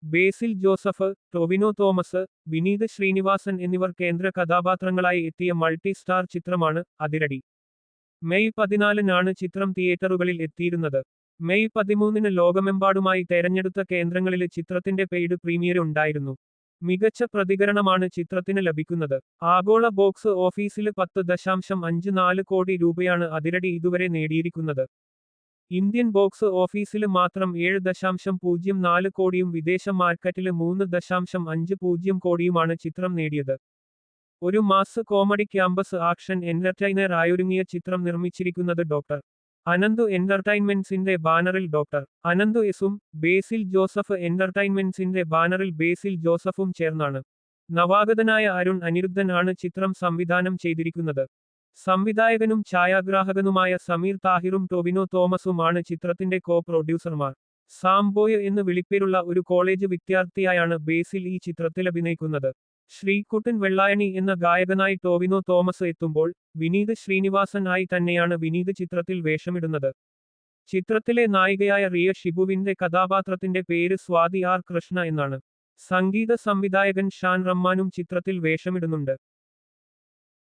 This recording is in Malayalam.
ബേസിൽ ജോസഫ്, ടൊവിനോ തോമസ്, വിനീത് ശ്രീനിവാസൻ എന്നിവർ കേന്ദ്ര കഥാപാത്രങ്ങളായി എത്തിയ മൾട്ടി സ്റ്റാർ ചിത്രമാണ് അതിരടി. മെയ് 14-നാണ് ചിത്രം തിയേറ്ററുകളിൽ എത്തിയിരുന്നത്. മെയ് 13-ന് ലോകമെമ്പാടുമായി തെരഞ്ഞെടുത്ത കേന്ദ്രങ്ങളില് ചിത്രത്തിന്റെ പെയ്ഡ് പ്രീമിയർ ഉണ്ടായിരുന്നു. മികച്ച പ്രതികരണമാണ് ചിത്രത്തിന് ലഭിക്കുന്നത്. ആഗോള ബോക്സ് ഓഫീസില് 10.54 കോടി രൂപയാണ് അതിരടി ഇതുവരെ നേടിയിരിക്കുന്നത്. ഇന്ത്യൻ ബോക്സ് ഓഫീസില് മാത്രം 7.04 കോടിയും വിദേശ മാർക്കറ്റില് 3.50 കോടിയുമാണ് ചിത്രം നേടിയത്. ഒരു mass comedy campus action entertainer ആയൊരുങ്ങിയ ചിത്രം നിർമ്മിച്ചിരിക്കുന്നത് ഡോക്ടർ അനന്തു എന്റർടൈൻമെന്റ്സിന്റെ ബാനറിൽ ഡോക്ടർ അനന്തു എസും ബേസിൽ ജോസഫ് എന്റർടൈൻമെന്റ്സിന്റെ ബാനറിൽ ബേസിൽ ജോസഫും ചേർന്നാണ്. നവാഗതനായ അരുൺ അനിരുദ്ധൻ ആണ് ചിത്രം സംവിധാനം ചെയ്തിരിക്കുന്നത്. സംവിധായകനും ഛായാഗ്രാഹകനുമായ സമീർ താഹിറും ടൊവിനോ തോമസും ആണ് ചിത്രത്തിന്റെ കോ പ്രൊഡ്യൂസർമാർ. സാംബോയ് എന്ന് വിളിപ്പേരുള്ള ഒരു കോളേജ് വിദ്യാർത്ഥിയായാണ് ബേസിൽ ഈ ചിത്രത്തിലഭിനയിക്കുന്നത്. ശ്രീകുട്ടൻ വെള്ളായണി എന്ന ഗായകനായി ടൊവിനോ തോമസ് എത്തുമ്പോൾ വിനീത് ശ്രീനിവാസൻ ആയി തന്നെയാണ് വിനീത് ചിത്രത്തിൽ വേഷമിടുന്നത്. ചിത്രത്തിലെ നായികയായ റിയ ഷിബുവിന്റെ കഥാപാത്രത്തിന്റെ പേര് സ്വാതി ആർ കൃഷ്ണ എന്നാണ്. സംഗീത സംവിധായകൻ ഷാൻ റഹ്മാനും ചിത്രത്തിൽ വേഷമിടുന്നുണ്ട്.